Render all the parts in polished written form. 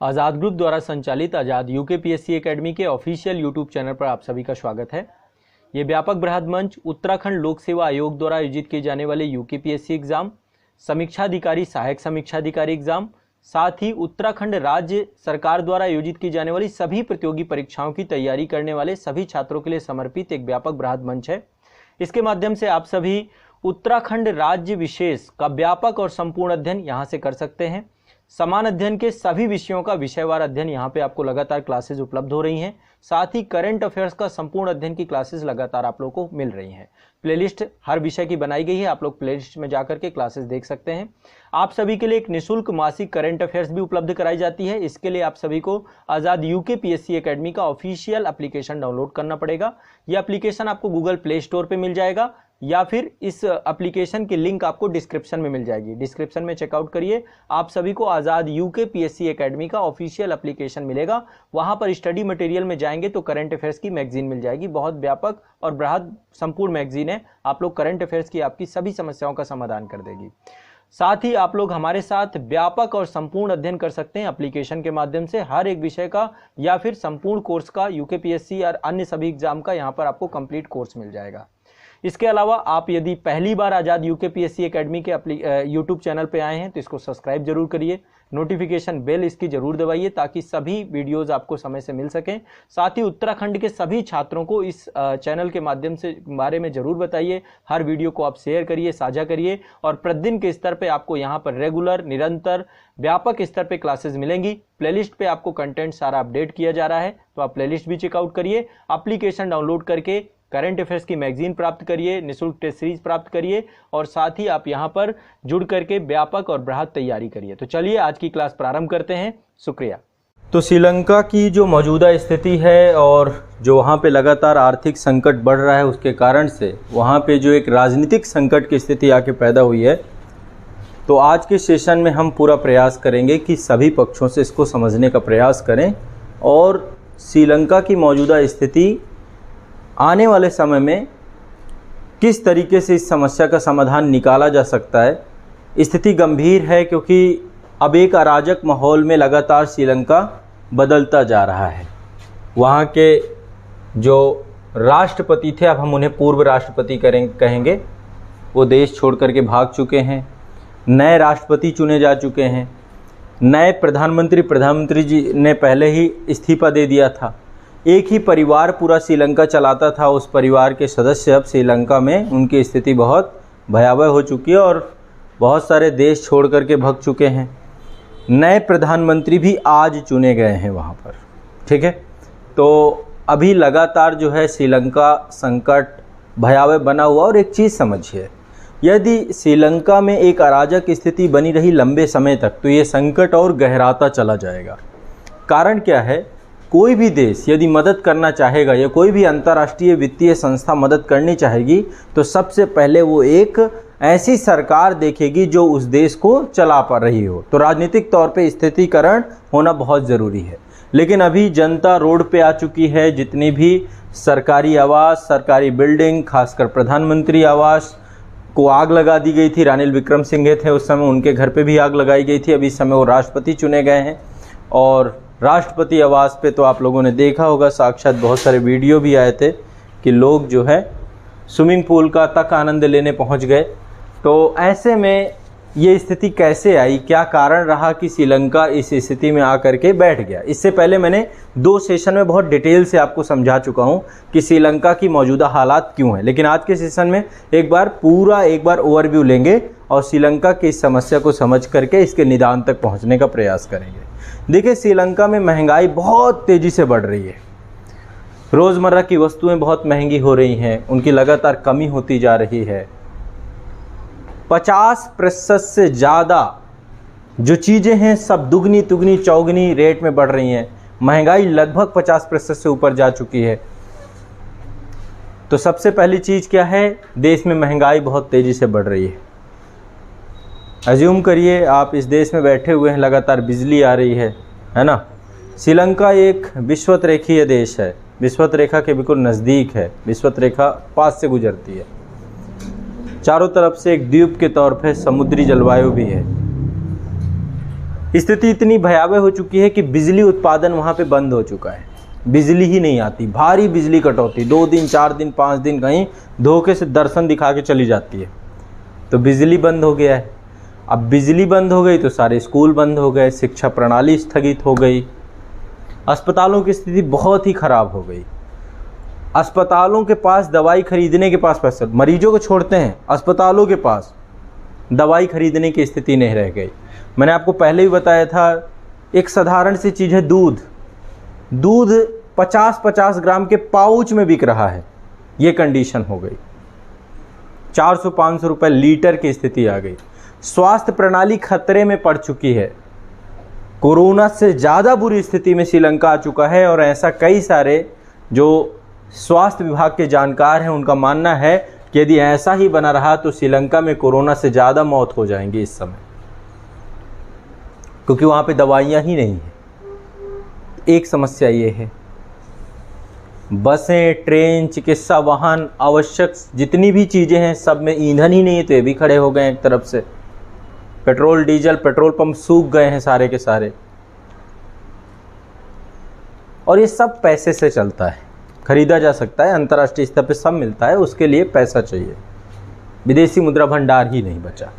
आज़ाद group द्वारा संचालित आज़ाद UKPSC academy के ऑफिशियल यूट्यूब चैनल पर आप सभी का स्वागत है। ये व्यापक बृहद मंच उत्तराखंड लोक सेवा आयोग द्वारा आयोजित किए जाने वाले यूकेपीएससी एग्जाम, समीक्षाधिकारी सहायक समीक्षाधिकारी एग्जाम, साथ ही उत्तराखंड राज्य सरकार द्वारा आयोजित की जाने वाली सभी प्रतियोगी परीक्षाओं की तैयारी करने वाले सभी छात्रों के लिए समर्पित एक व्यापक बृहद मंच है। इसके माध्यम से आप सभी उत्तराखंड राज्य विशेष का व्यापक और संपूर्ण अध्ययन यहाँ से कर सकते हैं। समान अध्ययन के सभी विषयों का विषयवार अध्ययन यहाँ पे आपको लगातार क्लासेस उपलब्ध हो रही हैं। साथ ही करंट अफेयर्स का संपूर्ण अध्ययन की क्लासेस लगातार आप लोगों को मिल रही हैं। प्लेलिस्ट हर विषय की बनाई गई है, आप लोग प्लेलिस्ट में जाकर के क्लासेस देख सकते हैं। आप सभी के लिए एक निःशुल्क मासिक करंट अफेयर्स भी उपलब्ध कराई जाती है। इसके लिए आप सभी को आज़ाद यूकेपीएससी एकेडमी का ऑफिशियल एप्लीकेशन डाउनलोड करना पड़ेगा। यह एप्लीकेशन आपको गूगल प्ले स्टोर पर मिल जाएगा या फिर इस एप्लीकेशन की लिंक आपको डिस्क्रिप्शन में मिल जाएगी। डिस्क्रिप्शन में चेकआउट करिए, आप सभी को आज़ाद यूकेपीएससी एकेडमी का ऑफिशियल एप्लीकेशन मिलेगा। वहां पर स्टडी मटेरियल में जाएंगे तो करंट अफेयर्स की मैगजीन मिल जाएगी। बहुत व्यापक और बृहद संपूर्ण मैगजीन है। आप लोग करंट अफेयर्स की आपकी सभी समस्याओं का समाधान कर देगी। साथ ही आप लोग हमारे साथ व्यापक और संपूर्ण अध्ययन कर सकते हैं एप्लीकेशन के माध्यम से। हर एक विषय का या फिर संपूर्ण कोर्स का, यूकेपीएससी और अन्य सभी एग्जाम का यहाँ पर आपको कंप्लीट कोर्स मिल जाएगा। इसके अलावा आप यदि पहली बार आज़ाद यूकेपीएससी एकेडमी के यूट्यूब चैनल पे आए हैं तो इसको सब्सक्राइब जरूर करिए, नोटिफिकेशन बेल इसकी जरूर दबाइए ताकि सभी वीडियोस आपको समय से मिल सकें। साथ ही उत्तराखंड के सभी छात्रों को इस चैनल के माध्यम से बारे में जरूर बताइए। हर वीडियो को आप शेयर करिए, साझा करिए और प्रतिदिन के स्तर पर आपको यहाँ पर रेगुलर, निरंतर, व्यापक स्तर पर क्लासेज मिलेंगी। प्लेलिस्ट पे आपको कंटेंट सारा अपडेट किया जा रहा है, तो आप प्लेलिस्ट भी चेकआउट करिए। एप्लीकेशन डाउनलोड करके करंट अफेयर्स की मैगजीन प्राप्त करिए, निःशुल्क टेस्ट सीरीज प्राप्त करिए और साथ ही आप यहां पर जुड़ करके व्यापक और बृहद तैयारी करिए। तो चलिए आज की क्लास प्रारंभ करते हैं। शुक्रिया। तो श्रीलंका की जो मौजूदा स्थिति है और जो वहां पे लगातार आर्थिक संकट बढ़ रहा है, उसके कारण से वहां पे जो एक राजनीतिक संकट की स्थिति आके पैदा हुई है, तो आज के सेशन में हम पूरा प्रयास करेंगे कि सभी पक्षों से इसको समझने का प्रयास करें और श्रीलंका की मौजूदा स्थिति आने वाले समय में किस तरीके से इस समस्या का समाधान निकाला जा सकता है। स्थिति गंभीर है क्योंकि अब एक अराजक माहौल में लगातार श्रीलंका बदलता जा रहा है। वहाँ के जो राष्ट्रपति थे, अब हम उन्हें पूर्व राष्ट्रपति कहेंगे, वो देश छोड़ करके भाग चुके हैं। नए राष्ट्रपति चुने जा चुके हैं। नए प्रधानमंत्री जी ने पहले ही इस्तीफा दे दिया था। एक ही परिवार पूरा श्रीलंका चलाता था। उस परिवार के सदस्य अब श्रीलंका में उनकी स्थिति बहुत भयावह हो चुकी है और बहुत सारे देश छोड़ करके भाग चुके हैं। नए प्रधानमंत्री भी आज चुने गए हैं वहाँ पर, ठीक है। तो अभी लगातार जो है श्रीलंका संकट भयावह बना हुआ। और एक चीज़ समझिए, यदि श्रीलंका में एक अराजक स्थिति बनी रही लंबे समय तक तो ये संकट और गहराता चला जाएगा। कारण क्या है, कोई भी देश यदि मदद करना चाहेगा या कोई भी अंतर्राष्ट्रीय वित्तीय संस्था मदद करनी चाहेगी तो सबसे पहले वो एक ऐसी सरकार देखेगी जो उस देश को चला पा रही हो। तो राजनीतिक तौर पे स्थिरीकरण होना बहुत ज़रूरी है। लेकिन अभी जनता रोड पे आ चुकी है। जितनी भी सरकारी आवास, सरकारी बिल्डिंग, खासकर प्रधानमंत्री आवास को आग लगा दी गई थी। रानिल विक्रमसिंघे थे उस समय, उनके घर पर भी आग लगाई गई थी। अभी इस समय वो राष्ट्रपति चुने गए हैं और राष्ट्रपति आवास पे तो आप लोगों ने देखा होगा, साक्षात बहुत सारे वीडियो भी आए थे कि लोग जो है स्विमिंग पूल का तक आनंद लेने पहुंच गए। तो ऐसे में ये स्थिति कैसे आई, क्या कारण रहा कि श्रीलंका इस स्थिति में आकर के बैठ गया। इससे पहले मैंने 2 सेशन में बहुत डिटेल से आपको समझा चुका हूँ कि श्रीलंका की मौजूदा हालात क्यों है। लेकिन आज के सेशन में एक बार ओवरव्यू लेंगे और श्रीलंका की इस समस्या को समझ करके इसके निदान तक पहुँचने का प्रयास करेंगे। देखिए, श्रीलंका में महंगाई बहुत तेज़ी से बढ़ रही है। रोज़मर्रा की वस्तुएं बहुत महंगी हो रही हैं, उनकी लगातार कमी होती जा रही है। 50% से ज़्यादा जो चीज़ें हैं सब दुगनी तुगनी चौगनी रेट में बढ़ रही हैं। महंगाई लगभग 50% से ऊपर जा चुकी है। तो सबसे पहली चीज़ क्या है, देश में महंगाई बहुत तेज़ी से बढ़ रही है। अज्यूम करिए आप इस देश में बैठे हुए हैं, लगातार बिजली आ रही है ना। श्रीलंका एक विषुवत रेखीय देश है, विषुवत रेखा के बिल्कुल नज़दीक है। विषुवत रेखा पास से गुजरती है। चारों तरफ से एक द्वीप के तौर पे समुद्री जलवायु भी है। स्थिति इतनी भयावह हो चुकी है कि बिजली उत्पादन वहाँ पे बंद हो चुका है, बिजली ही नहीं आती, भारी बिजली कटौती, 2 दिन 4 दिन 5 दिन कहीं धोखे से दर्शन दिखा के चली जाती है। तो बिजली बंद हो गया है। अब बिजली बंद हो गई तो सारे स्कूल बंद हो गए, शिक्षा प्रणाली स्थगित हो गई, अस्पतालों की स्थिति बहुत ही खराब हो गई। अस्पतालों के पास दवाई खरीदने के पास पैसा, मरीजों को छोड़ते हैं, अस्पतालों के पास दवाई खरीदने की स्थिति नहीं रह गई। मैंने आपको पहले भी बताया था, एक साधारण सी चीज़ है दूध 50-50 ग्राम के पाउच में बिक रहा है, ये कंडीशन हो गई। 400-500 रुपये लीटर की स्थिति आ गई। स्वास्थ्य प्रणाली खतरे में पड़ चुकी है। कोरोना से ज़्यादा बुरी स्थिति में श्रीलंका आ चुका है और ऐसा कई सारे जो स्वास्थ्य विभाग के जानकार हैं उनका मानना है कि यदि ऐसा ही बना रहा तो श्रीलंका में कोरोना से ज़्यादा मौत हो जाएंगी इस समय, क्योंकि वहाँ पे दवाइयाँ ही नहीं हैं। एक समस्या ये है, बसें, ट्रेन, चिकित्सा वाहन, आवश्यक जितनी भी चीज़ें हैं सब में ईंधन ही नहीं है, तो ये भी खड़े हो गए हैं एक तरफ से। पेट्रोल डीजल, पेट्रोल पंप सूख गए हैं सारे के सारे। और ये सब पैसे से चलता है, खरीदा जा सकता है, अंतर्राष्ट्रीय स्तर पे सब मिलता है, उसके लिए पैसा चाहिए। विदेशी मुद्रा भंडार ही नहीं बचा।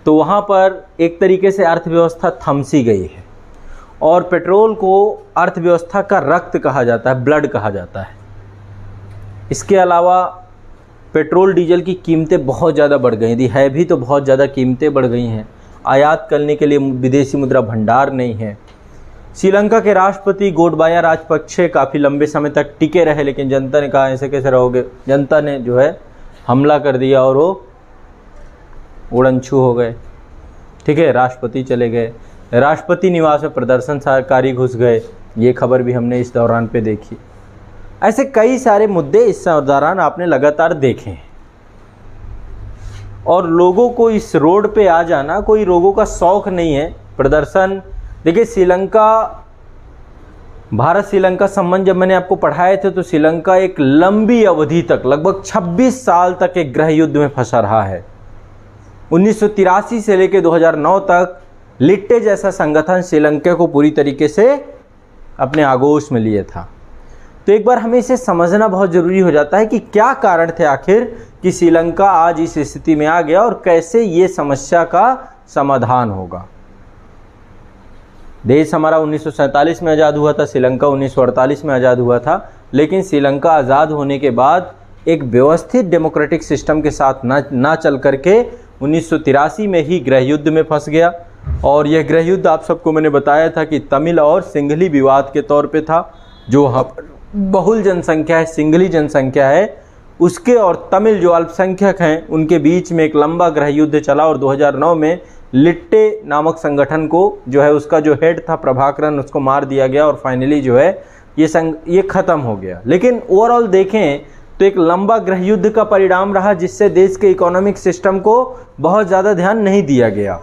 तो वहाँ पर एक तरीके से अर्थव्यवस्था थम सी गई है। और पेट्रोल को अर्थव्यवस्था का रक्त कहा जाता है, ब्लड कहा जाता है। इसके अलावा पेट्रोल डीजल की कीमतें बहुत ज़्यादा बढ़ गई थी, है भी तो बहुत ज़्यादा कीमतें बढ़ गई हैं। आयात करने के लिए विदेशी मुद्रा भंडार नहीं है। श्रीलंका के राष्ट्रपति गोटबाया राजपक्षे काफ़ी लंबे समय तक टिके रहे, लेकिन जनता ने कहा ऐसे कैसे रहोगे। जनता ने जो है हमला कर दिया और वो उड़नछू हो गए। ठीक है, राष्ट्रपति चले गए, राष्ट्रपति निवास में प्रदर्शनकारी घुस गए, ये खबर भी हमने इस दौरान पे देखी। ऐसे कई सारे मुद्दे इस दौरान आपने लगातार देखे हैं। और लोगों को इस रोड पे आ जाना कोई लोगों का शौक नहीं है। प्रदर्शन देखिए, श्रीलंका, भारत श्रीलंका संबंध जब मैंने आपको पढ़ाए थे तो श्रीलंका एक लंबी अवधि तक, लगभग 26 साल तक एक गृह युद्ध में फंसा रहा है। 1983 से लेकर 2009 तक लिट्टे जैसा संगठन श्रीलंका को पूरी तरीके से अपने आगोश में लिए था। तो एक बार हमें इसे समझना बहुत ज़रूरी हो जाता है कि क्या कारण थे आखिर कि श्रीलंका आज इस स्थिति में आ गया और कैसे ये समस्या का समाधान होगा। देश हमारा 1947 में आज़ाद हुआ था, श्रीलंका 1948 में आज़ाद हुआ था, लेकिन श्रीलंका आज़ाद होने के बाद एक व्यवस्थित डेमोक्रेटिक सिस्टम के साथ ना चल करके 1983 में ही गृह युद्ध में फंस गया। और यह गृह युद्ध आप सबको मैंने बताया था कि तमिल और सिंघली विवाद के तौर पे था। जो बहुल जनसंख्या है, सिंघली जनसंख्या है, उसके और तमिल जो अल्पसंख्यक हैं उनके बीच में एक लंबा गृह युद्ध चला। और 2009 में लिट्टे नामक संगठन को जो है उसका जो हेड था प्रभाकरन, उसको मार दिया गया और फाइनली जो है ये ख़त्म हो गया। लेकिन ओवरऑल देखें तो एक लंबा गृह युद्ध का परिणाम रहा, जिससे देश के इकोनॉमिक सिस्टम को बहुत ज़्यादा ध्यान नहीं दिया गया,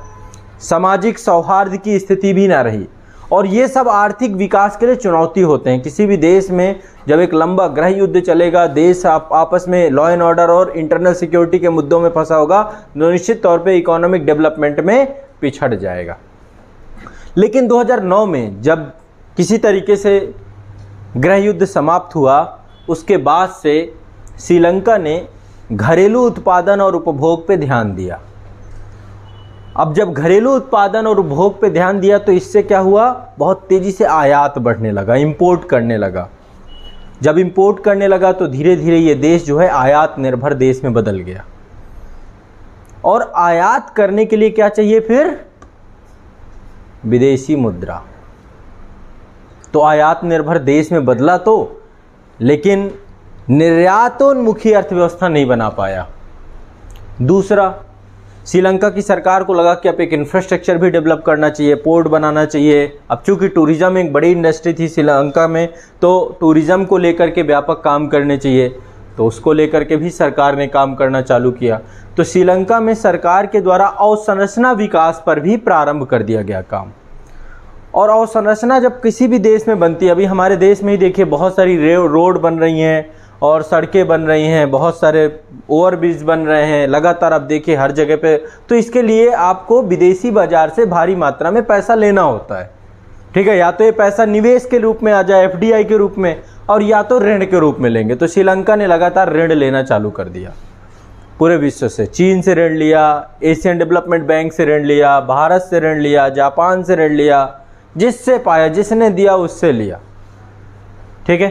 सामाजिक सौहार्द की स्थिति भी ना रही। और ये सब आर्थिक विकास के लिए चुनौती होते हैं। किसी भी देश में जब एक लंबा गृह युद्ध चलेगा, देश आपस में लॉ एंड ऑर्डर और इंटरनल सिक्योरिटी के मुद्दों में फंसा होगा, तो निश्चित तौर पे इकोनॉमिक डेवलपमेंट में पिछड़ जाएगा। लेकिन 2009 में जब किसी तरीके से गृह युद्ध समाप्त हुआ, उसके बाद से श्रीलंका ने घरेलू उत्पादन और उपभोग पे ध्यान दिया। अब जब घरेलू उत्पादन और उपभोग पे ध्यान दिया तो इससे क्या हुआ, बहुत तेज़ी से आयात बढ़ने लगा, इंपोर्ट करने लगा। जब इंपोर्ट करने लगा तो धीरे धीरे ये देश जो है आयात निर्भर देश में बदल गया। और आयात करने के लिए क्या चाहिए फिर, विदेशी मुद्रा। तो आयात निर्भर देश में बदला तो, लेकिन निर्यातोन्मुखी अर्थव्यवस्था नहीं बना पाया। दूसरा, श्रीलंका की सरकार को लगा कि अब एक इंफ्रास्ट्रक्चर भी डेवलप करना चाहिए, पोर्ट बनाना चाहिए। अब चूंकि टूरिज़्म एक बड़ी इंडस्ट्री थी श्रीलंका में, तो टूरिज़्म को लेकर के व्यापक काम करने चाहिए, तो उसको लेकर के भी सरकार ने काम करना चालू किया। तो श्रीलंका में सरकार के द्वारा अवसंरचना विकास पर भी प्रारंभ कर दिया गया काम। और अवसंरचना जब किसी भी देश में बनती है, अभी हमारे देश में ही देखिए बहुत सारी रोड बन रही हैं और सड़कें बन रही हैं, बहुत सारे ओवरब्रिज बन रहे हैं लगातार, आप देखिए हर जगह पे। तो इसके लिए आपको विदेशी बाजार से भारी मात्रा में पैसा लेना होता है, ठीक है। या तो ये पैसा निवेश के रूप में आ जाए, एफडीआई के रूप में, और या तो ऋण के रूप में लेंगे। तो श्रीलंका ने लगातार ऋण लेना चालू कर दिया पूरे विश्व से। चीन से ऋण लिया, एशियन डेवलपमेंट बैंक से ऋण लिया, भारत से ऋण लिया, जापान से ऋण लिया, जिससे पाया, जिसने दिया उससे लिया, ठीक है।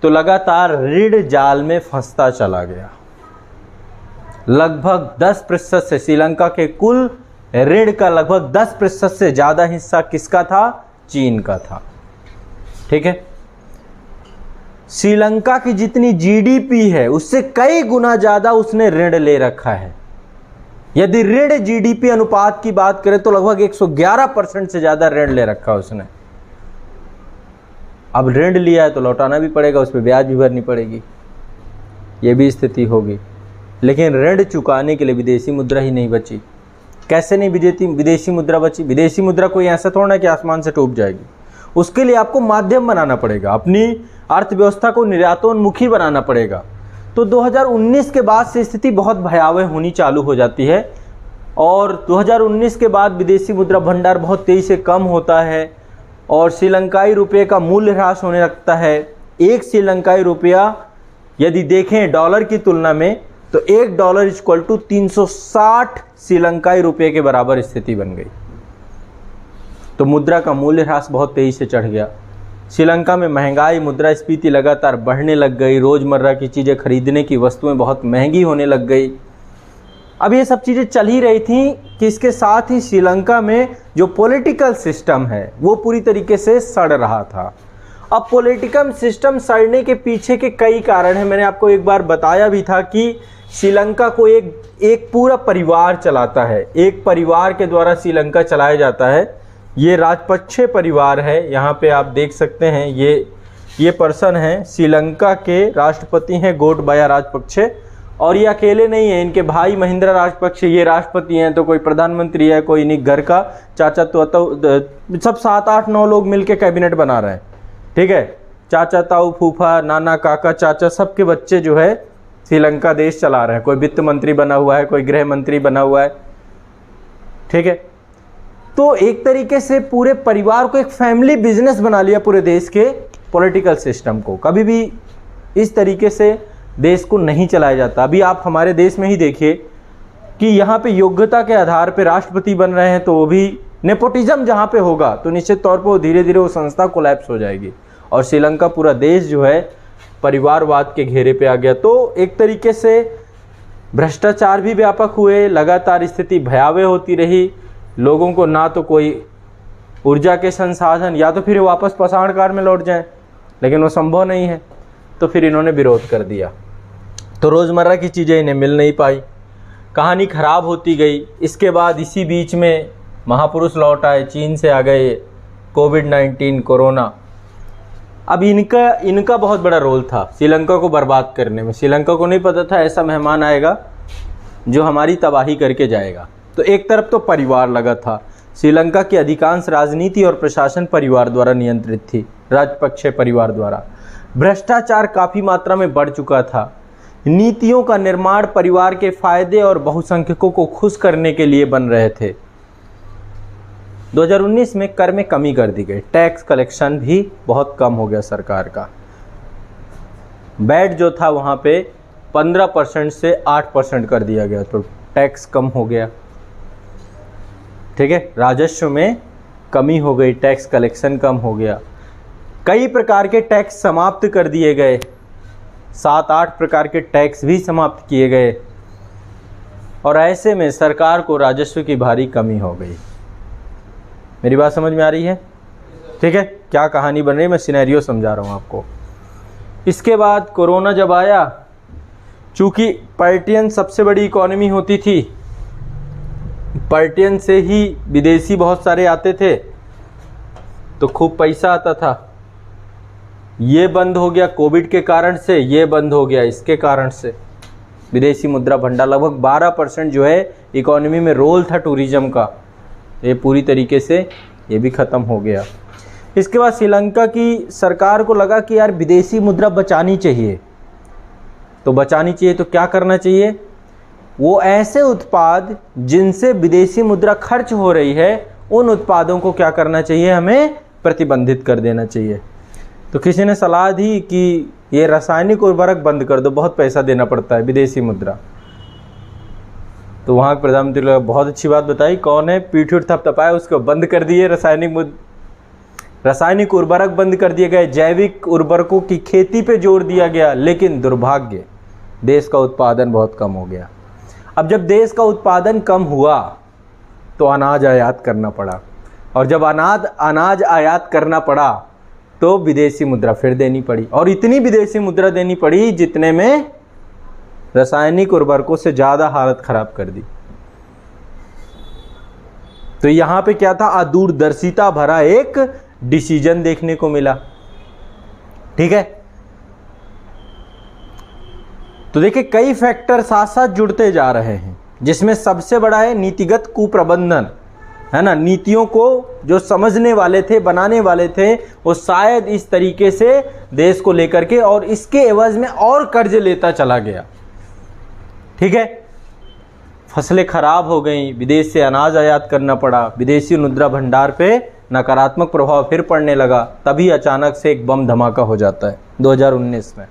तो लगातार ऋण जाल में फंसता चला गया। लगभग 10% से श्रीलंका के कुल ऋण का लगभग 10% से ज्यादा हिस्सा किसका था? चीन का था, ठीक है। श्रीलंका की जितनी जीडीपी है उससे कई गुना ज्यादा उसने ऋण ले रखा है। यदि ऋण जीडीपी अनुपात की बात करें तो लगभग 111% से ज्यादा ऋण ले रखा उसने। अब ऋण लिया है तो लौटाना भी पड़ेगा, उस पर ब्याज भी भरनी पड़ेगी, ये भी स्थिति होगी। लेकिन ऋण चुकाने के लिए विदेशी मुद्रा ही नहीं बची। कैसे नहीं विदेशी मुद्रा बची? विदेशी मुद्रा कोई ऐसा थोड़ा ना कि आसमान से टूट जाएगी। उसके लिए आपको माध्यम बनाना पड़ेगा, अपनी अर्थव्यवस्था को निर्यातोन्मुखी बनाना पड़ेगा। तो 2019 के बाद से स्थिति बहुत भयावह होनी चालू हो जाती है और 2019 के बाद विदेशी मुद्रा भंडार बहुत तेजी से कम होता है और श्रीलंकाई रुपये का मूल्य ह्रास होने लगता है। एक श्रीलंकाई रुपया यदि देखें डॉलर की तुलना में तो $1 = 360 श्रीलंकाई रुपये के बराबर स्थिति बन गई। तो मुद्रा का मूल्य ह्रास बहुत तेजी से चढ़ गया। श्रीलंका में महंगाई, मुद्रास्फीति लगातार बढ़ने लग गई। रोजमर्रा की चीज़ें खरीदने की वस्तुएं बहुत महंगी होने लग गई। अब ये सब चीज़ें चल ही रही थी कि इसके साथ ही श्रीलंका में जो पॉलिटिकल सिस्टम है वो पूरी तरीके से सड़ रहा था। अब पॉलिटिकल सिस्टम सड़ने के पीछे के कई कारण हैं। मैंने आपको एक बार बताया भी था कि श्रीलंका को एक पूरा परिवार चलाता है, एक परिवार के द्वारा श्रीलंका चलाया जाता है। ये राजपक्षे परिवार है। यहाँ पे आप देख सकते हैं ये पर्सन है, श्रीलंका के राष्ट्रपति हैं गोटबाया राजपक्षे। और ये अकेले नहीं है, इनके भाई महिंद्रा राजपक्षे ये राष्ट्रपति हैं, तो कोई प्रधानमंत्री है, कोई इन्हीं घर का चाचा, तो सब 7, 8, 9 लोग मिलके कैबिनेट बना रहे हैं, ठीक है। चाचा, ताऊ, फूफा, नाना, काका, चाचा, सबके बच्चे जो है श्रीलंका देश चला रहे हैं। कोई वित्त मंत्री बना हुआ है, कोई गृह मंत्री बना हुआ है, ठीक है। तो एक तरीके से पूरे परिवार को एक फैमिली बिजनेस बना लिया पूरे देश के पॉलिटिकल सिस्टम को। कभी भी इस तरीके से देश को नहीं चलाया जाता। अभी आप हमारे देश में ही देखिए कि यहाँ पे योग्यता के आधार पे राष्ट्रपति बन रहे हैं, तो वो भी नेपोटिज्म जहाँ पे होगा तो निश्चित तौर पर धीरे धीरे वो संस्था कोलैप्स हो जाएगी। और श्रीलंका पूरा देश जो है परिवारवाद के घेरे पे आ गया। तो एक तरीके से भ्रष्टाचार भी व्यापक हुए, लगातार स्थिति भयावह होती रही। लोगों को ना तो कोई ऊर्जा के संसाधन, या तो फिर वापस पाषाण काल में लौट जाएं, लेकिन वो संभव नहीं है। तो फिर इन्होंने विरोध कर दिया, तो रोज़मर्रा की चीज़ें इन्हें मिल नहीं पाई, कहानी खराब होती गई। इसके बाद इसी बीच में महापुरुष लौट आए, चीन से आ गए कोविड-19 कोरोना। अब इनका बहुत बड़ा रोल था श्रीलंका को बर्बाद करने में। श्रीलंका को नहीं पता था ऐसा मेहमान आएगा जो हमारी तबाही करके जाएगा। तो एक तरफ तो परिवार लगा था। श्रीलंका की अधिकांश राजनीति और प्रशासन परिवार द्वारा नियंत्रित थी, राजपक्षे परिवार द्वारा। भ्रष्टाचार काफ़ी मात्रा में बढ़ चुका था। नीतियों का निर्माण परिवार के फायदे और बहुसंख्यकों को खुश करने के लिए बन रहे थे। 2019 में कर में कमी कर दी गई, टैक्स कलेक्शन भी बहुत कम हो गया सरकार का। वैट जो था वहाँ पे 15% से 8% कर दिया गया, तो टैक्स कम हो गया, ठीक है। राजस्व में कमी हो गई, टैक्स कलेक्शन कम हो गया। कई प्रकार के टैक्स समाप्त कर दिए गए, 7-8 प्रकार के टैक्स भी समाप्त किए गए। और ऐसे में सरकार को राजस्व की भारी कमी हो गई। मेरी बात समझ में आ रही है? ठीक है, क्या कहानी बन रही है, मैं सिनेरियो समझा रहा हूँ आपको। इसके बाद कोरोना जब आया, चूँकि पर्टियन सबसे बड़ी इकोनॉमी होती थी, पर्टियन से ही विदेशी बहुत सारे आते थे, तो खूब पैसा आता था। ये बंद हो गया कोविड के कारण से, ये बंद हो गया इसके कारण से। विदेशी मुद्रा भंडार लगभग 12% जो है इकोनॉमी में रोल था टूरिज्म का, ये पूरी तरीके से ये भी ख़त्म हो गया। इसके बाद श्रीलंका की सरकार को लगा कि यार विदेशी मुद्रा बचानी चाहिए, तो बचानी चाहिए तो क्या करना चाहिए, वो ऐसे उत्पाद जिनसे विदेशी मुद्रा खर्च हो रही है उन उत्पादों को क्या करना चाहिए, हमें प्रतिबंधित कर देना चाहिए। तो किसी ने सलाह दी कि ये रासायनिक उर्वरक बंद कर दो, बहुत पैसा देना पड़ता है विदेशी मुद्रा। तो वहाँ के प्रधानमंत्री लोग बहुत अच्छी बात बताई, कौन है, पीठ उठ थपथपाया, उसको बंद कर दिए, रासायनिक उर्वरक बंद कर दिए गए, जैविक उर्वरकों की खेती पे जोर दिया गया, लेकिन दुर्भाग्य देश का उत्पादन बहुत कम हो गया। अब जब देश का उत्पादन कम हुआ तो अनाज आयात करना पड़ा, और जब अनाज आयात करना पड़ा तो विदेशी मुद्रा फिर देनी पड़ी, और इतनी विदेशी मुद्रा देनी पड़ी जितने में रासायनिक उर्वरकों से ज़्यादा हालत खराब कर दी। तो यहाँ पे क्या था, अदूरदर्शिता भरा एक डिसीजन देखने को मिला। ठीक है, तो देखिए कई फैक्टर साथ साथ जुड़ते जा रहे हैं, जिसमें सबसे बड़ा है नीतिगत कुप्रबंधन, है ना। नीतियों को जो समझने वाले थे, बनाने वाले थे, वो शायद इस तरीके से देश को लेकर के और इसके एवज में और कर्ज लेता चला गया। ठीक है, फसलें खराब हो गई, विदेश से अनाज आयात करना पड़ा, विदेशी मुद्रा भंडार पे नकारात्मक प्रभाव फिर पड़ने लगा। तभी अचानक से एक बम धमाका हो जाता है 2019 में,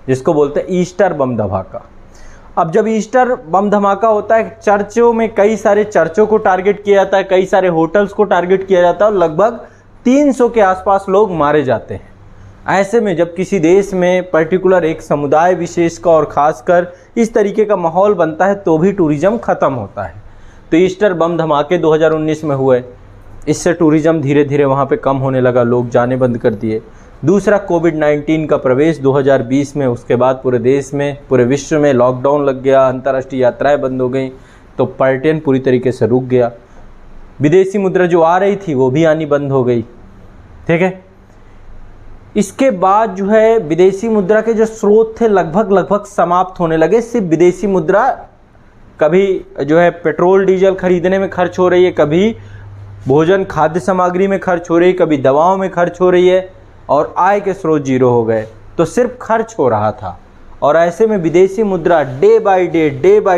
जिसको बोलते हैं ईस्टर बम धमाका। अब जब ईस्टर बम धमाका होता है, चर्चों में कई सारे चर्चों को टारगेट किया जाता है, कई सारे होटल्स को टारगेट किया जाता है, और लगभग 300 के आसपास लोग मारे जाते हैं। ऐसे में जब किसी देश में पर्टिकुलर एक समुदाय विशेष का और खासकर इस तरीके का माहौल बनता है तो भी टूरिज्म खत्म होता है। तो ईस्टर बम धमाके 2019 में हुए, इससे टूरिज्म धीरे धीरे वहाँ पे कम होने लगा, लोग जाने बंद कर दिए। दूसरा कोविड-19 का प्रवेश 2020 में, उसके बाद पूरे देश में, पूरे विश्व में लॉकडाउन लग गया, अंतर्राष्ट्रीय यात्राएं बंद हो गई, तो पर्यटन पूरी तरीके से रुक गया। विदेशी मुद्रा जो आ रही थी वो भी आनी बंद हो गई। ठीक है, इसके बाद जो है विदेशी मुद्रा के जो स्रोत थे लगभग समाप्त होने लगे। सिर्फ विदेशी मुद्रा कभी जो है पेट्रोल डीजल खरीदने में खर्च हो रही है, कभी भोजन खाद्य सामग्री में खर्च हो रही है, कभी दवाओं में खर्च हो रही है, और आय के स्रोत जीरो हो गए। तो सिर्फ खर्च हो रहा था, और ऐसे में विदेशी मुद्रा डे बाय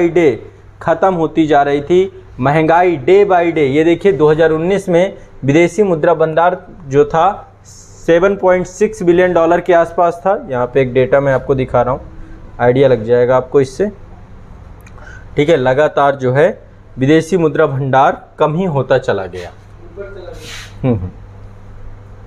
डे ख़त्म होती जा रही थी। महंगाई डे बाय डे, ये देखिए 2019 में विदेशी मुद्रा भंडार जो था 7.6 बिलियन डॉलर के आसपास था। यहाँ पे एक डेटा मैं आपको दिखा रहा हूँ, आइडिया लग जाएगा आपको इससे। ठीक है, लगातार जो है विदेशी मुद्रा भंडार कम ही होता चला गया।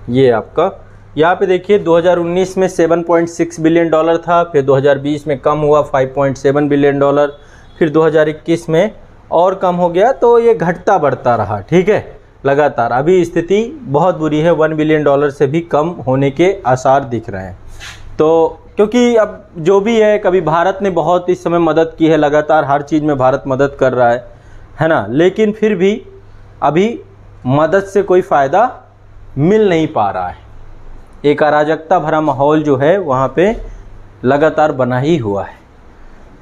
ये आपका यहाँ पे देखिए 2019 में 7.6 बिलियन डॉलर था, फिर 2020 में कम हुआ 5.7 बिलियन डॉलर, फिर 2021 में और कम हो गया। तो ये घटता बढ़ता रहा। ठीक है, लगातार अभी स्थिति बहुत बुरी है, 1 बिलियन डॉलर से भी कम होने के आसार दिख रहे हैं। तो क्योंकि अब जो भी है, कभी भारत ने बहुत इस समय मदद की है, लगातार हर चीज़ में भारत मदद कर रहा है ना, लेकिन फिर भी अभी मदद से कोई फ़ायदा मिल नहीं पा रहा है। एक अराजकता भरा माहौल जो है वहाँ पे लगातार बना ही हुआ है।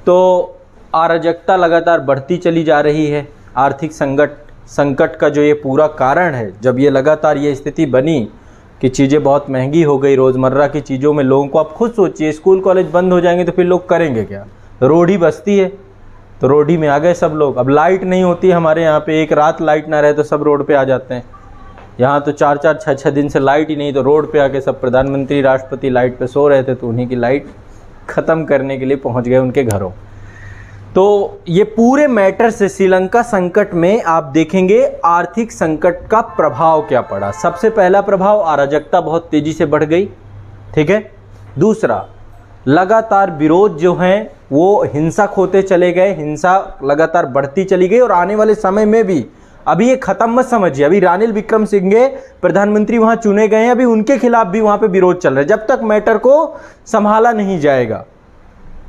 तो अराजकता लगातार बढ़ती चली जा रही है। आर्थिक संकट का जो ये पूरा कारण है, जब ये लगातार ये स्थिति बनी कि चीज़ें बहुत महंगी हो गई, रोज़मर्रा की चीज़ों में लोगों को, आप खुद सोचिए स्कूल कॉलेज बंद हो जाएंगे तो फिर लोग करेंगे क्या, रोड ही बसती है, तो रोड ही में आ गए सब लोग। अब लाइट नहीं होती हमारे यहाँ पे, एक रात लाइट ना रहे तो सब रोड पे आ जाते हैं। यहाँ तो 4-4, 6-6 दिन से लाइट ही नहीं, तो रोड पे आके सब प्रधानमंत्री राष्ट्रपति लाइट पे सो रहे थे, तो उन्हीं की लाइट ख़त्म करने के लिए पहुँच गए उनके घरों। तो ये पूरे मैटर से श्रीलंका संकट में आप देखेंगे आर्थिक संकट का प्रभाव क्या पड़ा। सबसे पहला प्रभाव, अराजकता बहुत तेज़ी से बढ़ गई। ठीक है, दूसरा लगातार विरोध जो हैं वो हिंसक होते चले गए, हिंसा लगातार बढ़ती चली गई, और आने वाले समय में भी, अभी ये ख़त्म मत समझिए, अभी रानिल विक्रमसिंघे प्रधानमंत्री वहाँ चुने गए हैं, अभी उनके खिलाफ भी वहाँ पे विरोध चल रहा है। जब तक मैटर को संभाला नहीं जाएगा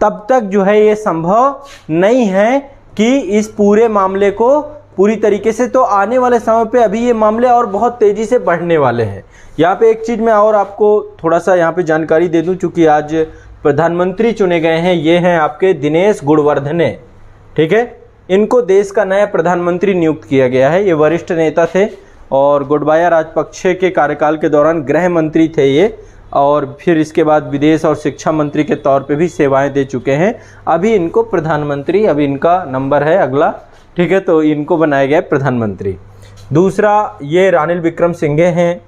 तब तक जो है ये संभव नहीं है कि इस पूरे मामले को पूरी तरीके से, तो आने वाले समय पे अभी ये मामले और बहुत तेज़ी से बढ़ने वाले हैं। यहाँ पे एक चीज़ मैं और आपको थोड़ा सा यहाँ पे जानकारी दे दूँ, चूँकि आज प्रधानमंत्री चुने गए हैं, ये हैं आपके दिनेश गुणवर्धने। ठीक है, इनको देश का नया प्रधानमंत्री नियुक्त किया गया है। ये वरिष्ठ नेता थे और गोटबाया राजपक्षे के कार्यकाल के दौरान गृह मंत्री थे ये, और फिर इसके बाद विदेश और शिक्षा मंत्री के तौर पे भी सेवाएं दे चुके हैं। अभी इनको प्रधानमंत्री, अभी इनका नंबर है अगला, ठीक है, तो इनको बनाया गया है प्रधानमंत्री। दूसरा ये रानिल विक्रमसिंघे हैं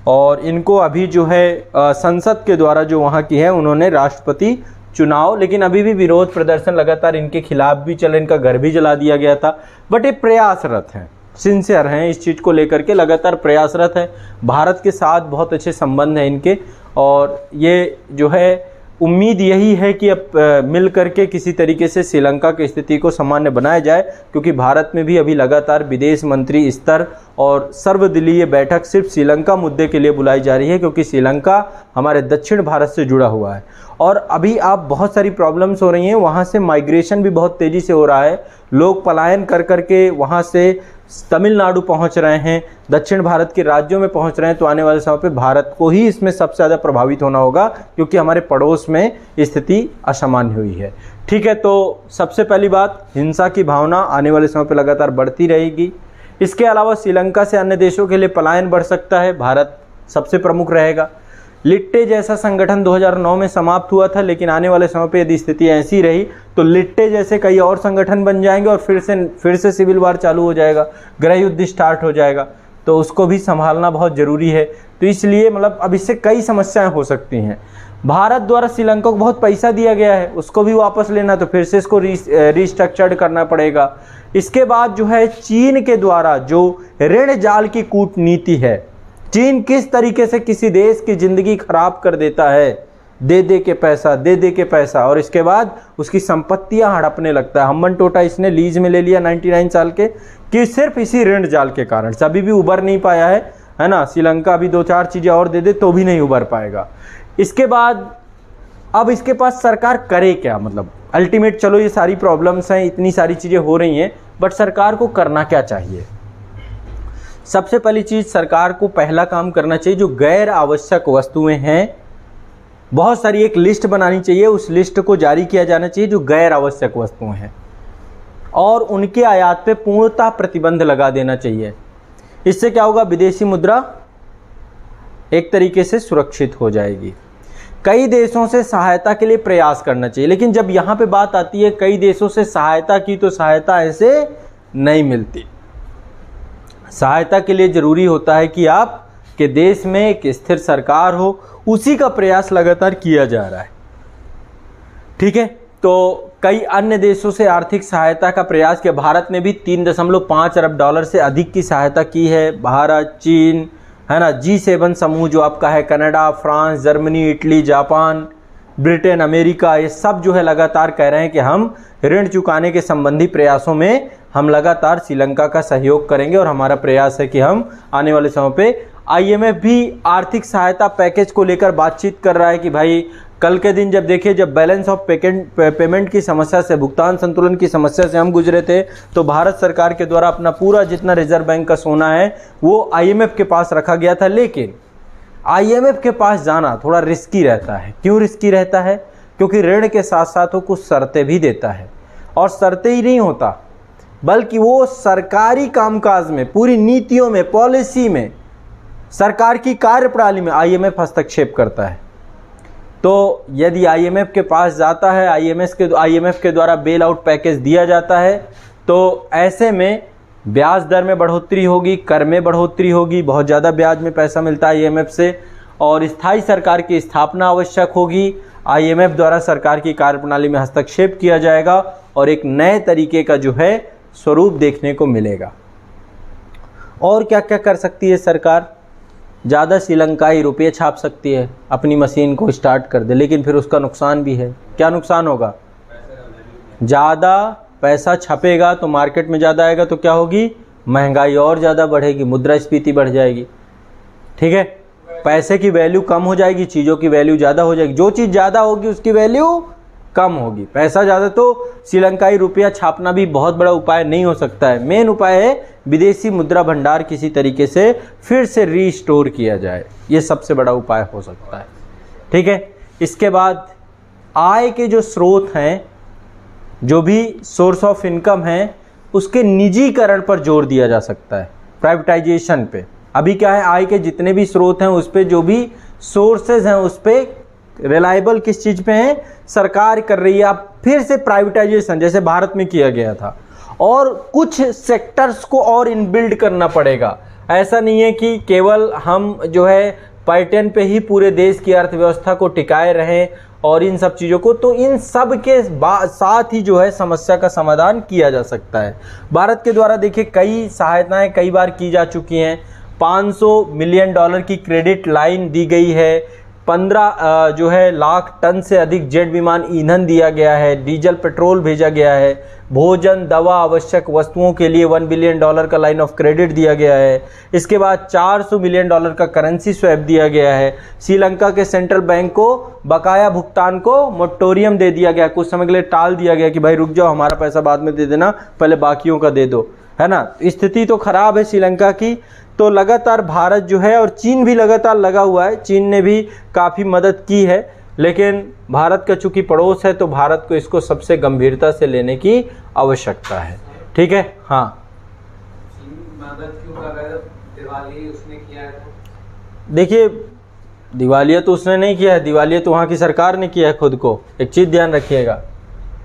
और इनको अभी जो है संसद के द्वारा जो वहाँ की है उन्होंने राष्ट्रपति चुनाव, लेकिन अभी भी विरोध प्रदर्शन लगातार इनके खिलाफ भी चले, इनका घर भी जला दिया गया था, बट ये प्रयासरत हैं, सिंसियर हैं इस चीज़ को लेकर के, लगातार प्रयासरत है। भारत के साथ बहुत अच्छे संबंध हैं इनके और ये जो है उम्मीद यही है कि अब मिल करके किसी तरीके से श्रीलंका की स्थिति को सामान्य बनाया जाए, क्योंकि भारत में भी अभी लगातार विदेश मंत्री स्तर और सर्वदलीय बैठक सिर्फ श्रीलंका मुद्दे के लिए बुलाई जा रही है, क्योंकि श्रीलंका हमारे दक्षिण भारत से जुड़ा हुआ है और अभी आप बहुत सारी प्रॉब्लम्स हो रही हैं, वहाँ से माइग्रेशन भी बहुत तेज़ी से हो रहा है, लोग पलायन कर करके वहाँ से तमिलनाडु पहुंच रहे हैं, दक्षिण भारत के राज्यों में पहुंच रहे हैं। तो आने वाले समय पे भारत को ही इसमें सबसे ज़्यादा प्रभावित होना होगा, क्योंकि हमारे पड़ोस में स्थिति असामान्य हुई है, ठीक है। तो सबसे पहली बात, हिंसा की भावना आने वाले समय पे लगातार बढ़ती रहेगी। इसके अलावा श्रीलंका से अन्य देशों के लिए पलायन बढ़ सकता है, भारत सबसे प्रमुख रहेगा। लिट्टे जैसा संगठन 2009 में समाप्त हुआ था, लेकिन आने वाले समय पे यदि स्थिति ऐसी रही तो लिट्टे जैसे कई और संगठन बन जाएंगे और फिर से सिविल वार चालू हो जाएगा, गृह युद्ध स्टार्ट हो जाएगा, तो उसको भी संभालना बहुत ज़रूरी है। तो इसलिए मतलब अब इससे कई समस्याएं हो सकती हैं। भारत द्वारा श्रीलंका को बहुत पैसा दिया गया है, उसको भी वापस लेना, तो फिर से इसको रिस्ट्रक्चर्ड करना पड़ेगा। इसके बाद जो है चीन के द्वारा जो ऋण जाल की कूटनीति है, चीन किस तरीके से किसी देश की ज़िंदगी खराब कर देता है, दे दे के पैसा और इसके बाद उसकी संपत्तियां हड़पने लगता है। हम्बन टोटा इसने लीज में ले लिया 99 साल के, कि सिर्फ इसी ऋण जाल के कारण से अभी भी उबर नहीं पाया है ना। श्रीलंका अभी 2-4 चीज़ें और दे दे तो भी नहीं उबर पाएगा। इसके बाद अब इसके पास सरकार करे क्या, मतलब अल्टीमेट, चलो ये सारी प्रॉब्लम्स हैं, इतनी सारी चीज़ें हो रही हैं, बट सरकार को करना क्या चाहिए। सबसे पहली चीज़, सरकार को पहला काम करना चाहिए, जो गैर आवश्यक वस्तुएं हैं बहुत सारी एक लिस्ट बनानी चाहिए, उस लिस्ट को जारी किया जाना चाहिए जो गैर आवश्यक वस्तुएं हैं, और उनके आयात पे पूर्णतः प्रतिबंध लगा देना चाहिए। इससे क्या होगा, विदेशी मुद्रा एक तरीके से सुरक्षित हो जाएगी। कई देशों से सहायता के लिए प्रयास करना चाहिए, लेकिन जब यहाँ पे बात आती है कई देशों से सहायता की, तो सहायता ऐसे नहीं मिलती। सहायता के लिए ज़रूरी होता है कि आपके देश में एक स्थिर सरकार हो, उसी का प्रयास लगातार किया जा रहा है, ठीक है। तो कई अन्य देशों से आर्थिक सहायता का प्रयास किया, भारत ने भी 3.5 अरब डॉलर से अधिक की सहायता की है। भारत, चीन, है ना, G7 समूह जो आपका है, Canada, France, Germany, Italy, Japan, Britain, America, ये सब जो है लगातार कह रहे हैं कि हम ऋण चुकाने के संबंधी प्रयासों में हम लगातार श्रीलंका का सहयोग करेंगे, और हमारा प्रयास है कि हम आने वाले समय पे IMF भी आर्थिक सहायता पैकेज को लेकर बातचीत कर रहा है कि भाई कल के दिन जब देखिए, जब बैलेंस ऑफ पेमेंट की समस्या से, भुगतान संतुलन की समस्या से हम गुजरे थे, तो भारत सरकार के द्वारा अपना पूरा जितना रिजर्व बैंक का सोना है वो IMF के पास रखा गया था। लेकिन IMF के पास जाना थोड़ा रिस्की रहता है। क्यों रिस्की रहता है? क्योंकि ऋण के साथ साथ वो कुछ शर्तें भी देता है, और शर्तें ही नहीं होता बल्कि वो सरकारी कामकाज में, पूरी नीतियों में, पॉलिसी में, सरकार की कार्यप्रणाली में IMF हस्तक्षेप करता है। तो यदि IMF के पास जाता है, IMF के द्वारा बेल आउट पैकेज दिया जाता है, तो ऐसे में ब्याज दर में बढ़ोतरी होगी, कर में बढ़ोतरी होगी, बहुत ज़्यादा ब्याज में पैसा मिलता है IMF से, और स्थायी सरकार की स्थापना आवश्यक होगी। IMF द्वारा सरकार की कार्यप्रणाली में हस्तक्षेप किया जाएगा और एक नए तरीके का जो है स्वरूप देखने को मिलेगा। और क्या क्या कर सकती है सरकार? ज़्यादा श्रीलंकाई रुपये छाप सकती है, अपनी मशीन को स्टार्ट कर दे, लेकिन फिर उसका नुकसान भी है। क्या नुकसान होगा? ज़्यादा पैसा छपेगा तो मार्केट में ज़्यादा आएगा, तो क्या होगी? महंगाई और ज़्यादा बढ़ेगी, मुद्रास्फीति बढ़ जाएगी, ठीक है। पैसे की वैल्यू कम हो जाएगी, चीज़ों की वैल्यू ज़्यादा हो जाएगी। जो चीज़ ज़्यादा होगी उसकी वैल्यू कम होगी। पैसा ज़्यादा, तो श्रीलंकाई रुपया छापना भी बहुत बड़ा उपाय नहीं हो सकता है। मेन उपाय है विदेशी मुद्रा भंडार किसी तरीके से फिर से रीस्टोर किया जाए, ये सबसे बड़ा उपाय हो सकता है, ठीक है। इसके बाद आय के जो स्रोत हैं, जो भी सोर्स ऑफ इनकम है, उसके निजीकरण पर जोर दिया जा सकता है, प्राइवेटाइजेशन पे। अभी क्या है, आय के जितने भी स्रोत हैं उस पर, जो भी सोर्सेज हैं उस पर रिलायबल किस चीज़ पे हैं, सरकार कर रही है। अब फिर से प्राइवेटाइजेशन जैसे भारत में किया गया था, और कुछ सेक्टर्स को और इनबिल्ड करना पड़ेगा। ऐसा नहीं है कि केवल हम जो है पैटर्न पे ही पूरे देश की अर्थव्यवस्था को टिकाए रहें और इन सब चीज़ों को, तो इन सब के साथ ही जो है समस्या का समाधान किया जा सकता है। भारत के द्वारा देखिए कई सहायताएं कई बार की जा चुकी हैं। $500 मिलियन की क्रेडिट लाइन दी गई है, 15 जो है लाख टन से अधिक जेट विमान ईंधन दिया गया है, डीजल पेट्रोल भेजा गया है, भोजन दवा आवश्यक वस्तुओं के लिए $1 बिलियन का लाइन ऑफ क्रेडिट दिया गया है। इसके बाद $400 मिलियन का करेंसी स्वैप दिया गया है। श्रीलंका के सेंट्रल बैंक को बकाया भुगतान को मोरेटोरियम दे दिया गया, कुछ समय के लिए टाल दिया गया कि भाई रुक जाओ, हमारा पैसा बाद में दे देना, पहले बाकियों का दे दो, है ना। स्थिति तो खराब है श्रीलंका की। तो लगातार भारत जो है, और चीन भी लगातार लगा हुआ है, चीन ने भी काफ़ी मदद की है, लेकिन भारत का चूंकि पड़ोस है तो भारत को इसको सबसे गंभीरता से लेने की आवश्यकता है। ठीक है, हाँ। मदद क्यों कर रहा है? दिवाली उसने किया है। देखिए दिवालिया तो उसने नहीं किया है, दिवालिया तो वहाँ की सरकार ने किया है खुद को। एक चीज़ ध्यान रखिएगा,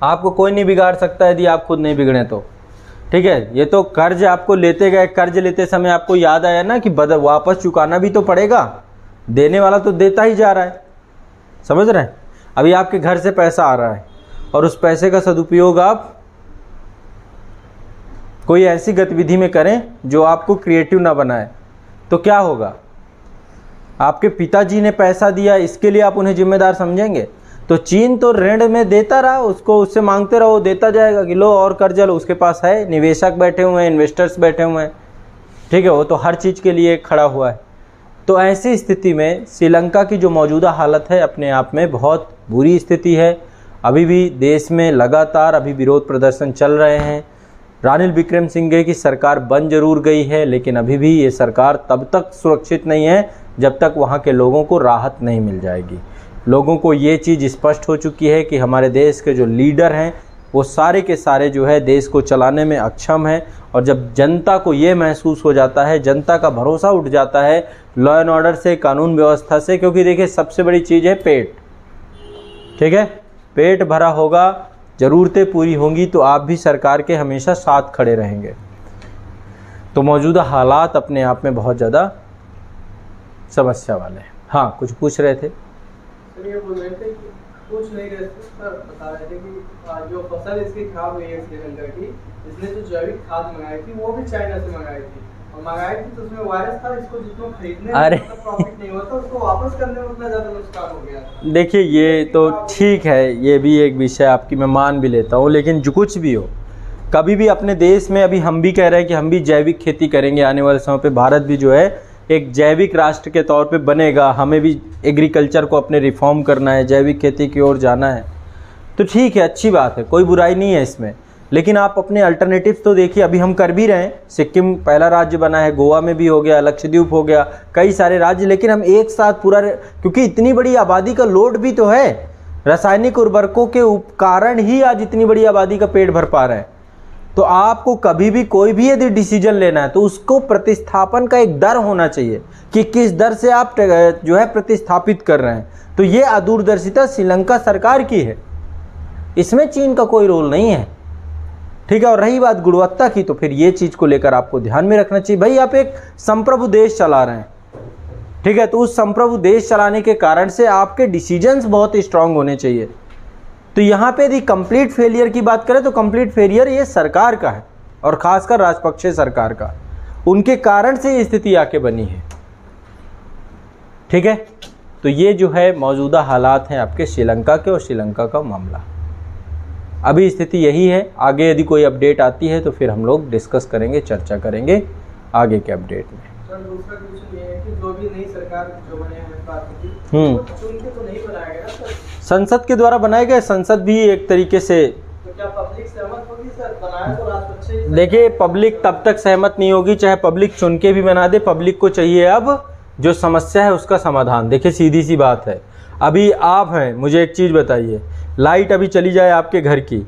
आपको कोई नहीं बिगाड़ सकता यदि आप खुद नहीं बिगड़े तो। ठीक है, ये तो कर्ज आपको लेते गए, कर्ज लेते समय आपको याद आया ना कि वापस चुकाना भी तो पड़ेगा, देने वाला तो देता ही जा रहा है, समझ रहे हैं। अभी आपके घर से पैसा आ रहा है और उस पैसे का सदुपयोग आप कोई ऐसी गतिविधि में करें जो आपको क्रिएटिव ना बनाए, तो क्या होगा? आपके पिताजी ने पैसा दिया, इसके लिए आप उन्हें जिम्मेदार समझेंगे? तो चीन तो ऋण में देता रहा, उसको उससे मांगते रहो, देता जाएगा कि लो और कर्जा लो, उसके पास है, निवेशक बैठे हुए हैं, इन्वेस्टर्स बैठे हुए हैं, ठीक है, वो तो हर चीज़ के लिए खड़ा हुआ है। तो ऐसी स्थिति में श्रीलंका की जो मौजूदा हालत है अपने आप में बहुत बुरी स्थिति है। अभी भी देश में लगातार अभी विरोध प्रदर्शन चल रहे हैं। रानिल विक्रमसिंघे की सरकार बन जरूर गई है, लेकिन अभी भी ये सरकार तब तक सुरक्षित नहीं है जब तक वहाँ के लोगों को राहत नहीं मिल जाएगी। लोगों को ये चीज़ स्पष्ट हो चुकी है कि हमारे देश के जो लीडर हैं वो सारे के सारे जो है देश को चलाने में अक्षम हैं, और जब जनता को ये महसूस हो जाता है, जनता का भरोसा उठ जाता है लॉ एंड ऑर्डर से, कानून व्यवस्था से, क्योंकि देखिए सबसे बड़ी चीज़ है पेट, ठीक है, पेट भरा होगा, ज़रूरतें पूरी होंगी तो आप भी सरकार के हमेशा साथ खड़े रहेंगे। तो मौजूदा हालात अपने आप में बहुत ज़्यादा समस्या वाले हैं। हाँ, कुछ पूछ रहे थे? ये बोल रहे थे कि कुछ नहीं रहे थे, पर बता रहे थे कि जो फसल इसकी खराब हुई है श्रीलंका की, इसने जो जैविक खाद मंगाई थी वो भी चाइना से मंगाई थी, और मंगाई थी तो उसमें वायरस था, इसको जितना खरीदने में प्रॉफिट नहीं हुआ था, उसको वापस करने में उतना ज़्यादा नुकसान हो गया। देखिए ये तो ठीक है, ये भी एक विषय आपकी मैं मान भी लेता हूँ, लेकिन जो कुछ भी हो, कभी भी अपने देश में, अभी हम भी कह रहे हैं कि हम भी जैविक खेती करेंगे, आने वाले समय पे भारत भी जो है एक जैविक राष्ट्र के तौर पे बनेगा, हमें भी एग्रीकल्चर को अपने रिफॉर्म करना है, जैविक खेती की ओर जाना है, तो ठीक है, अच्छी बात है, कोई बुराई नहीं है इसमें। लेकिन आप अपने अल्टरनेटिव्स तो देखिए, अभी हम कर भी रहे हैं, सिक्किम पहला राज्य बना है, गोवा में भी हो गया, लक्षद्वीप हो गया, कई सारे राज्य, लेकिन हम एक साथ पूरा, क्योंकि इतनी बड़ी आबादी का लोड भी तो है, रासायनिक उर्वरकों के कारण ही आज इतनी बड़ी आबादी का पेट भर पा रहे हैं। तो आपको कभी भी कोई भी यदि डिसीजन लेना है तो उसको प्रतिस्थापन का एक दर होना चाहिए कि किस दर से आप जो है प्रतिस्थापित कर रहे हैं। तो ये अदूरदर्शिता श्रीलंका सरकार की है, इसमें चीन का कोई रोल नहीं है, ठीक है। और रही बात गुणवत्ता की, तो फिर ये चीज़ को लेकर आपको ध्यान में रखना चाहिए, भाई आप एक संप्रभु देश चला रहे हैं, ठीक है, तो उस संप्रभु देश चलाने के कारण से आपके डिसीजंस बहुत स्ट्रांग होने चाहिए। तो यहाँ पे यदि कंप्लीट फेलियर की बात करें तो कंप्लीट फेलियर ये सरकार का है, और खासकर राजपक्षे सरकार का, उनके कारण से ये स्थिति आके बनी है, ठीक है। तो ये जो है मौजूदा हालात हैं आपके श्रीलंका के, और श्रीलंका का मामला अभी स्थिति यही है। आगे यदि कोई अपडेट आती है तो फिर हम लोग डिस्कस करेंगे, चर्चा करेंगे आगे के अपडेट में। सर दूसरा क्वेश्चन ये है कि जो भी नई सरकार जो बने हैं चुन के तो नहीं बनाया गया सर, संसद के द्वारा बनाए गए, संसद भी एक तरीके से, तो क्या पब्लिक सहमत होगी सर? बनाया तो राजपक्षे। देखिए पब्लिक तब तक सहमत नहीं होगी चाहे पब्लिक चुन के भी बना दे, पब्लिक को चाहिए अब जो समस्या है उसका समाधान। देखिए सीधी सी बात है, अभी आप हैं, मुझे एक चीज़ बताइए, लाइट अभी चली जाए आपके घर की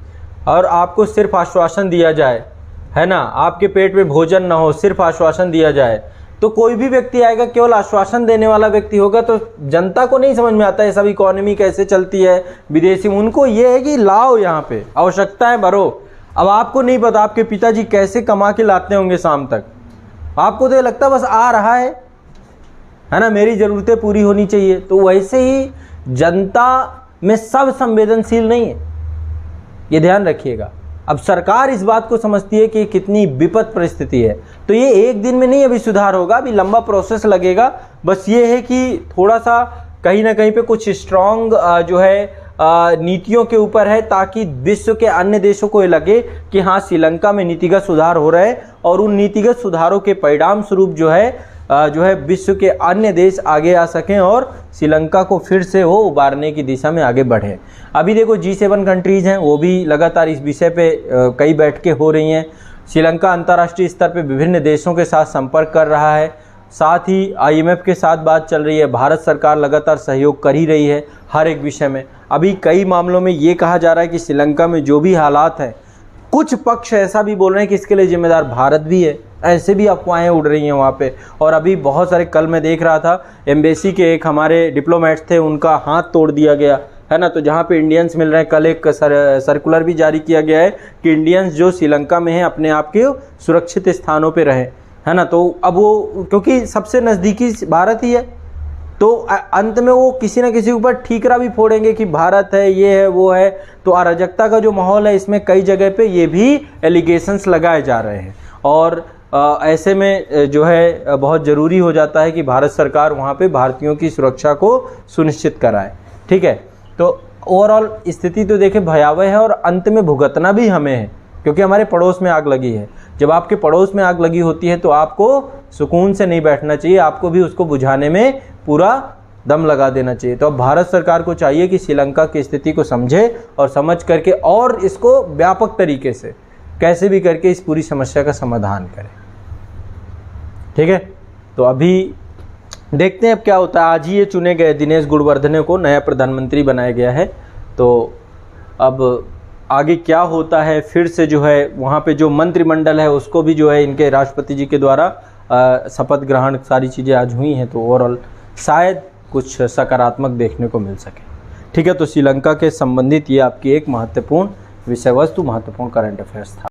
और आपको सिर्फ आश्वासन दिया जाए, है ना, आपके पेट में भोजन ना हो, सिर्फ आश्वासन दिया जाए, तो कोई भी व्यक्ति आएगा केवल आश्वासन देने वाला व्यक्ति होगा, तो जनता को नहीं समझ में आता है सब इकोनॉमी कैसे चलती है विदेशी। उनको ये है कि लाओ यहाँ पे आवश्यकता है भरो। अब आपको नहीं पता आपके पिताजी कैसे कमा के लाते होंगे शाम तक, आपको तो ये लगता बस आ रहा है ना, मेरी ज़रूरतें पूरी होनी चाहिए। तो वैसे ही जनता में सब संवेदनशील नहीं है, ये ध्यान रखिएगा। अब सरकार इस बात को समझती है कि कितनी विपद परिस्थिति है, तो ये एक दिन में नहीं अभी सुधार होगा, अभी लंबा प्रोसेस लगेगा। बस ये है कि थोड़ा सा कहीं ना कहीं पे कुछ स्ट्रॉन्ग जो है नीतियों के ऊपर है, ताकि विश्व के अन्य देशों को ये लगे कि हाँ श्रीलंका में नीतिगत सुधार हो रहा है, और उन नीतिगत सुधारों के परिणाम स्वरूप जो है विश्व के अन्य देश आगे आ सकें और श्रीलंका को फिर से वो उबारने की दिशा में आगे बढ़ें। अभी देखो G7 कंट्रीज़ हैं, वो भी लगातार इस विषय पे कई बैठकें हो रही हैं। श्रीलंका अंतर्राष्ट्रीय स्तर पे विभिन्न देशों के साथ संपर्क कर रहा है, साथ ही IMF के साथ बात चल रही है। भारत सरकार लगातार सहयोग कर ही रही है हर एक विषय में। अभी कई मामलों में ये कहा जा रहा है कि श्रीलंका में जो भी हालात हैं, कुछ पक्ष ऐसा भी बोल रहे हैं कि इसके लिए जिम्मेदार भारत भी है, ऐसे भी अफवाहें उड़ रही हैं वहाँ पे। और अभी बहुत सारे, कल मैं देख रहा था एम्बेसी के एक हमारे डिप्लोमेट्स थे, उनका हाथ तोड़ दिया गया है ना। तो जहाँ पे इंडियंस मिल रहे हैं, कल एक सर्कुलर भी जारी किया गया है कि इंडियंस जो श्रीलंका में हैं अपने आप के सुरक्षित स्थानों पे रहें, है ना। तो अब वो क्योंकि सबसे नज़दीकी भारत ही है, तो अंत में वो किसी न किसी ऊपर ठीकरा भी फोड़ेंगे कि भारत है, ये है, वो है। तो अराजकता का जो माहौल है इसमें कई जगह पे ये भी एलिगेशंस लगाए जा रहे हैं, और ऐसे में जो है बहुत ज़रूरी हो जाता है कि भारत सरकार वहाँ पे भारतीयों की सुरक्षा को सुनिश्चित कराए। ठीक है, तो ओवरऑल स्थिति तो देखें भयावह है, और अंत में भुगतना भी हमें है, क्योंकि हमारे पड़ोस में आग लगी है। जब आपके पड़ोस में आग लगी होती है तो आपको सुकून से नहीं बैठना चाहिए, आपको भी उसको बुझाने में पूरा दम लगा देना चाहिए। तो अब भारत सरकार को चाहिए कि श्रीलंका की स्थिति को समझे, और समझ करके और इसको व्यापक तरीके से कैसे भी करके इस पूरी समस्या का समाधान करें। ठीक है, तो अभी देखते हैं अब क्या होता है। आज ही ये चुने गए दिनेश गुणवर्धने को नया प्रधानमंत्री बनाया गया है, तो अब आगे क्या होता है। फिर से जो है वहाँ पे जो मंत्रिमंडल है उसको भी जो है इनके राष्ट्रपति जी के द्वारा शपथ ग्रहण सारी चीज़ें आज हुई हैं, तो ओवरऑल शायद कुछ सकारात्मक देखने को मिल सके। ठीक है, तो श्रीलंका के संबंधित ये आपकी एक महत्वपूर्ण विषय वस्तु, महत्वपूर्ण करंट अफेयर्स था।